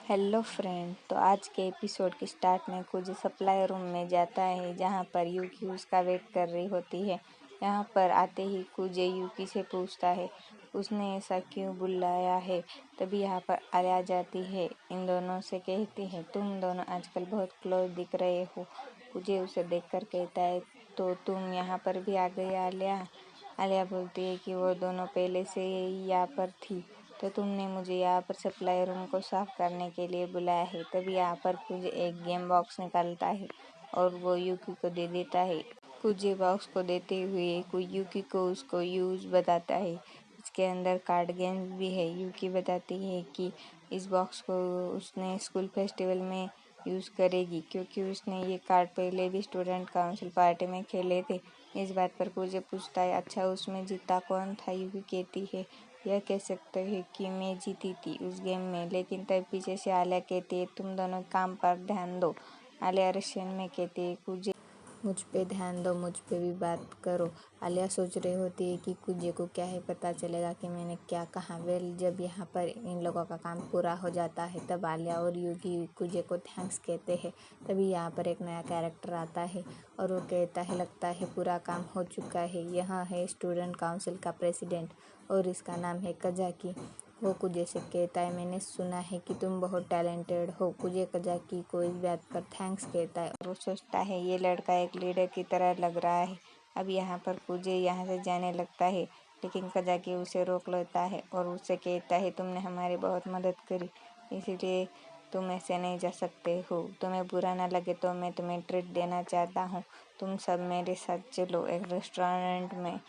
Hello friend. तो आज के एपिसोड के स्टार्ट में कुछ सप्लाई रूम में जाता है जहाँ पर यूकी उसका वेट कर रही होती है। यहाँ पर आते ही कुछ यूकी से पूछता है उसने ऐसा क्यों बुलाया है। तभी यहाँ पर आलिया जाती है, इन दोनों से कहती है तुम दोनों आजकल बहुत क्लोज दिख रहे हो। मुझे उसे देखकर कहता है तो तुम यहाँ पर भी आ गई आलिया। आलिया बोलती है कि वो दोनों पहले से ही यहाँ पर थी, तो तुमने मुझे यहाँ पर सप्लाई रूम को साफ करने के लिए बुलाया है। तभी यहाँ पर कुछ एक गेम बॉक्स निकालता है और वो यूकी को दे देता है। कुछ बॉक्स को देते हुए कोई यूकी को उसको यूज़ बताता है। इसके अंदर कार्ड गेम्स भी है। यूकी बताती है कि इस बॉक्स को उसने स्कूल फेस्टिवल में यूज़ करेगी क्योंकि उसने ये कार्ड पहले भी स्टूडेंट काउंसिल पार्टी में खेले थे। इस बात पर कुछ पूछता है अच्छा उसमें जीता कौन था। यूकी कहती है यह कह सकते हैं कि मैं जीती थी उस गेम में, लेकिन तब पीछे से आलिया कहती है तुम दोनों काम पर ध्यान दो। आलिया रशियन में कहती है कुछ मुझ पे ध्यान दो, मुझ पे भी बात करो। आलिया सोच रही होती है कि कुजे को क्या है पता चलेगा कि मैंने क्या कहा। वेल जब यहाँ पर इन लोगों का काम पूरा हो जाता है तब आलिया और यूकी कुजे को थैंक्स कहते हैं। तभी यहाँ पर एक नया कैरेक्टर आता है और वो कहता है लगता है पूरा काम हो चुका है। यह है स्टूडेंट काउंसिल का प्रेसिडेंट और इसका नाम है कजाकी। वो कुजे से कहता है मैंने सुना है कि तुम बहुत टैलेंटेड हो। कुजे कजाकी को इस बात पर थैंक्स कहता है और वो सोचता है ये लड़का एक लीडर की तरह लग रहा है। अब यहाँ पर कुजे यहाँ से जाने लगता है, लेकिन कजाकी उसे रोक लेता है और उससे कहता है तुमने हमारी बहुत मदद करी, इसीलिए तुम ऐसे नहीं जा सकते हो। तुम्हें बुरा ना लगे तो मैं तुम्हें ट्रीट देना चाहता हूँ। तुम सब मेरे साथ चलो एक रेस्टोरेंट में।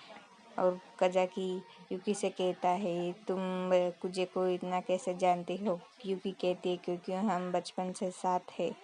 और कजाकी यूकी से कहता है तुम कुजे को इतना कैसे जानती हो। यूकी कहती है क्योंकि हम बचपन से साथ हैं।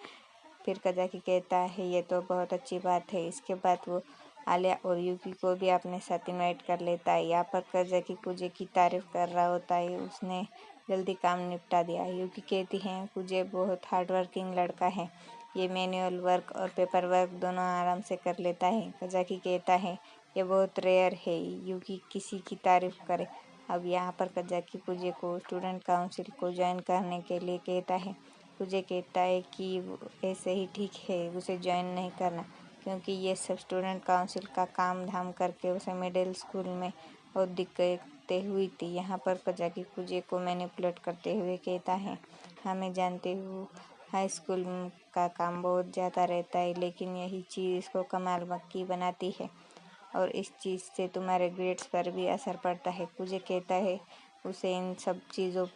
फिर कजाकी कहता है ये तो बहुत अच्छी बात है। इसके बाद वो आलिया और यूकी को भी अपने साथ इनवाइट कर लेता है। यहाँ पर कजाकी कुजे की तारीफ कर रहा होता है, उसने जल्दी काम निपटा दिया। यूकी कहती है कुजे बहुत हार्ड वर्किंग लड़का है, ये मैनुअल वर्क और पेपर वर्क दोनों आराम से कर लेता है। कजाकी कहता है ये बहुत रेयर है यूकी किसी की तारीफ करे। अब यहाँ पर कजाकी कुजे को स्टूडेंट काउंसिल को ज्वाइन करने के लिए कहता है। कुजे कहता है कि ऐसे ही ठीक है उसे ज्वाइन नहीं करना, क्योंकि ये सब स्टूडेंट काउंसिल का काम धाम करके उसे मिडिल स्कूल में बहुत दिक्कतें हुई थी। यहाँ पर कजाकी कुजे को मैनिपुलेट करते हुए कहता है हाँ मैं जानती हूँ हाई स्कूल का काम बहुत ज़्यादा रहता है, लेकिन यही चीज़ इसको कमाल मक्की बनाती है और इस चीज़ से तुम्हारे ग्रेड्स पर भी असर पड़ता है। कुजे कहता है उसे इन सब चीज़ों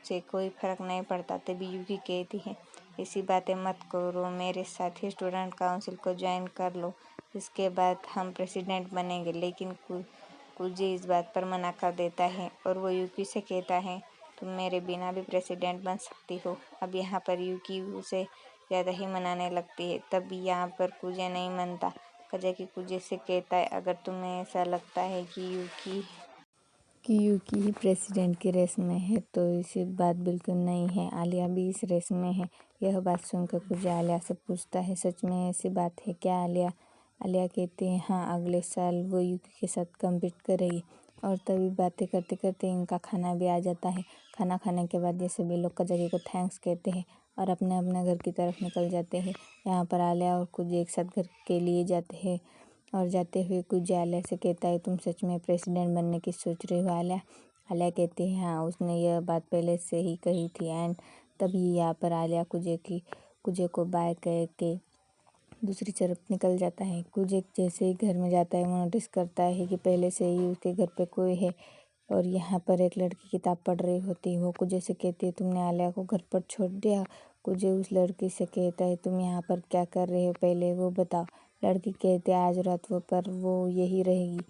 से कोई फ़र्क नहीं पड़ता। तभी यूकी कहती है ऐसी बातें मत करो, मेरे साथ ही स्टूडेंट काउंसिल को ज्वाइन कर लो, इसके बाद हम प्रेसिडेंट बनेंगे। लेकिन कुजे इस बात पर मना कर देता है और वो यूकी से कहता है तुम मेरे बिना भी प्रेसिडेंट बन सकती हो। अब यहाँ पर यूकी उसे ज़्यादा ही मनाने लगती है। तभी यहाँ पर कुजे नहीं मानता। कजाकी कुजे से कहता है अगर तुम्हें ऐसा लगता है कि यूकी ही प्रेसिडेंट की रेस में है तो इसी बात बिल्कुल नहीं है, आलिया भी इस रेस में है। यह बात सुनकर कुजे आलिया से पूछता है सच में ऐसी बात है क्या आलिया। आलिया कहती है हाँ अगले साल वो यूकी के साथ कम्पीट करेगी। और तभी बातें करते करते इनका खाना भी आ जाता है। खाना खाने के बाद ये सभी लोग कजाकी को थैंक्स कहते हैं और अपने अपने घर की तरफ निकल जाते हैं। यहाँ पर आलिया और कुजे एक साथ घर के लिए जाते हैं और जाते हुए कुजे आलिया से कहता है तुम सच में प्रेसिडेंट बनने की सोच रही हो आलिया। आलिया कहती है हाँ उसने यह बात पहले से ही कही थी। एंड तभी यहाँ पर आलिया कुजे को बाय कह के दूसरी तरफ निकल जाता है। कुजे जैसे ही घर में जाता है वो नोटिस करता है कि पहले से ही उसके घर पे कोई है और यहाँ पर एक लड़की किताब पढ़ रही होती है। वो कुजे से कहती है तुमने आलिया को घर पर छोड़ दिया। कुजे उस लड़की से कहता है तुम यहाँ पर क्या कर रहे हो पहले वो बताओ। लड़की कहती है आज रात वो यही रहेगी।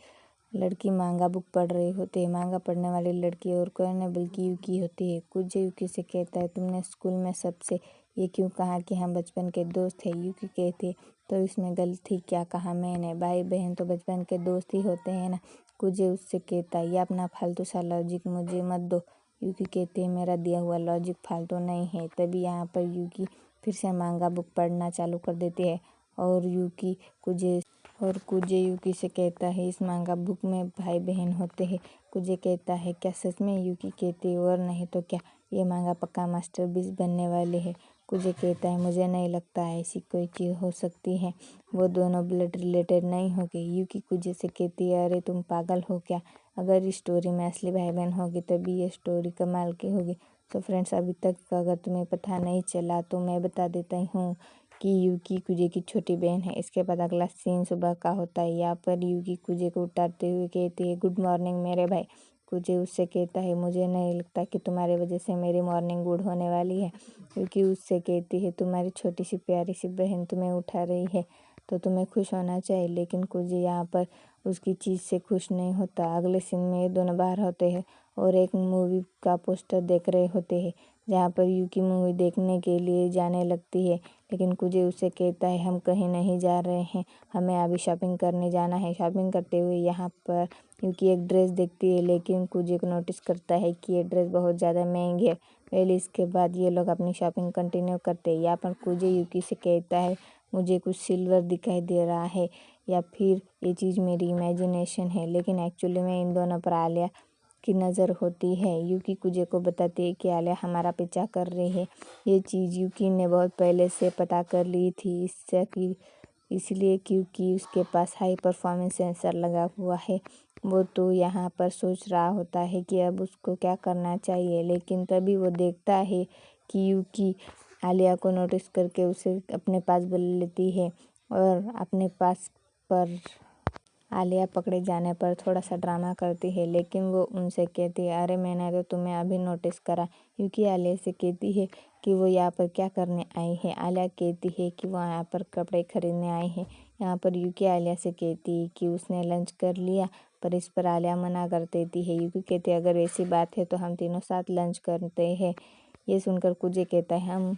लड़की मांगा बुक पढ़ रही होती है। मांगा पढ़ने वाली लड़की और कोई नहीं बल्कि यूकी होती है। कुजे यूकी से कहता है तुमने स्कूल में सबसे ये क्यों कहा कि हम बचपन के दोस्त हैं। यूकी कहती है तो इसमें गलती क्या कहा मैंने, भाई बहन तो बचपन के दोस्त ही होते हैं ना। कुजे उससे कहता है ये अपना फालतू सा लॉजिक मुझे मत दो। यूकी कहती है मेरा दिया हुआ लॉजिक फालतू नहीं है। तभी यहाँ पर यूकी फिर से मांगा बुक पढ़ना चालू कर देती है और कुजे यूकी से कहता है इस मांगा बुक में भाई बहन होते हैं। कुजे कहता है क्या सच में। यूकी कहती है और नहीं तो क्या। ये मांगा पक्का मास्टरपीस बनने वाले है। कुजे कहता है मुझे नहीं लगता ऐसी कोई चीज़ हो सकती है, वो दोनों ब्लड रिलेटेड नहीं होगी। यूकी कुजे से कहती है अरे तुम पागल हो क्या, अगर इस स्टोरी में असली भाई बहन होगी तभी ये स्टोरी कमाल की होगी। तो फ्रेंड्स अभी तक अगर तुम्हें पता नहीं चला तो मैं बता देता हूँ कि यूकी कुजे की छोटी बहन है। इसके बाद अगला सीन सुबह का होता है। यहाँ पर यूकी कुजे को उठाते हुए कहती है गुड मॉर्निंग मेरे भाई। कुजे उससे कहता है मुझे नहीं लगता कि तुम्हारी वजह से मेरी मॉर्निंग गुड होने वाली है। यूकी उससे कहती है तुम्हारी छोटी सी प्यारी सी बहन तुम्हें उठा रही है तो तुम्हें खुश होना चाहिए। लेकिन कुजे यहाँ पर उसकी चीज़ से खुश नहीं होता। अगले सीन में ये दोनों बाहर होते हैं और एक मूवी का पोस्टर देख रहे होते हैं, जहाँ पर यूकी मूवी देखने के लिए जाने लगती है। लेकिन कुजे उसे कहता है हम कहीं नहीं जा रहे हैं, हमें अभी शॉपिंग करने जाना है। शॉपिंग करते हुए यहाँ पर यूकी एक ड्रेस देखती है, लेकिन कुजे को नोटिस करता है कि ये ड्रेस बहुत ज़्यादा महंगी है। पहले इसके बाद ये लोग अपनी शॉपिंग कंटिन्यू करते हैं। यहाँ पर कुजे यूकी से कहता है मुझे कुछ सिल्वर दिखाई दे रहा है या फिर ये चीज़ मेरी इमेजिनेशन है। लेकिन एक्चुअली में इन दोनों पर आलिया की नज़र होती है। यूकी कुजे को बताती है कि आलिया हमारा पीछा कर रही है। ये चीज़ यूकी ने बहुत पहले से पता कर ली थी, इसलिए क्योंकि उसके पास हाई परफॉर्मेंस सेंसर लगा हुआ है। वो तो यहाँ पर सोच रहा होता है कि अब उसको क्या करना चाहिए। लेकिन तभी वो देखता है कि यूकी आलिया को नोटिस करके उसे अपने पास बुला लेती है और अपने पास पर आलिया पकड़े जाने पर थोड़ा सा ड्रामा करती है। लेकिन वो उनसे कहती है अरे मैंने तो तुम्हें अभी नोटिस करा। यूकी आलिया से कहती है कि वो यहाँ पर क्या करने आई है। आलिया कहती है कि वो यहाँ पर कपड़े खरीदने आई है। यहाँ पर यूकी आलिया से कहती है कि उसने लंच कर लिया, पर इस पर आलिया मना कर देती है। यूकी कहती है अगर ऐसी बात है तो हम तीनों साथ लंच करते हैं। ये सुनकर कुजे कहता है हम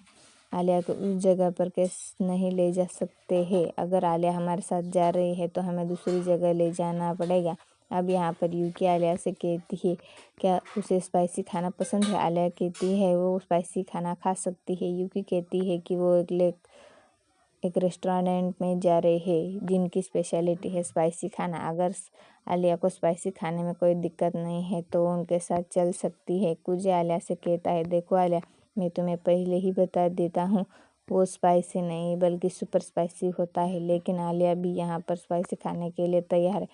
आलिया को उस जगह पर कैसे नहीं ले जा सकते हैं, अगर आलिया हमारे साथ जा रही है तो हमें दूसरी जगह ले जाना पड़ेगा। अब यहाँ पर यूकी आलिया से कहती है क्या उसे स्पाइसी खाना पसंद है। आलिया कहती है वो स्पाइसी खाना खा सकती है। यूकी कहती है कि वो एक रेस्टोरेंट में जा रहे हैं जिनकी स्पेशलिटी है स्पाइसी खाना। अगर आलिया को स्पाइसी खाने में कोई दिक्कत नहीं है तो वो उनके साथ चल सकती है। कुजे आलिया से कहता है देखो आलिया, मैं तुम्हें पहले ही बता देता हूँ वो स्पाइसी नहीं बल्कि सुपर स्पाइसी होता है। लेकिन आलिया भी यहाँ पर स्पाइसी खाने के लिए तैयार है।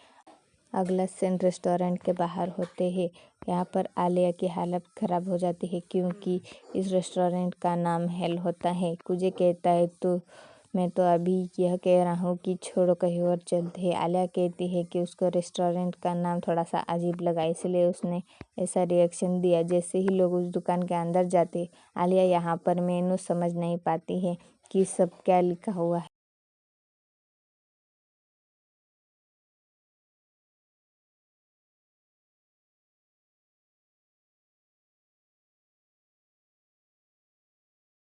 अगला सीन रेस्टोरेंट के बाहर होते हैं। यहाँ पर आलिया की हालत ख़राब हो जाती है क्योंकि इस रेस्टोरेंट का नाम हेल होता है। कुजे कहता है तो मैं तो अभी यह कह रहा हूँ कि छोड़ो कहीं और चलते हैं। आलिया कहती है कि उसको रेस्टोरेंट का नाम थोड़ा सा अजीब लगा, इसलिए उसने ऐसा रिएक्शन दिया। जैसे ही लोग उस दुकान के अंदर जाते आलिया यहाँ पर मेनू समझ नहीं पाती है कि सब क्या लिखा हुआ है।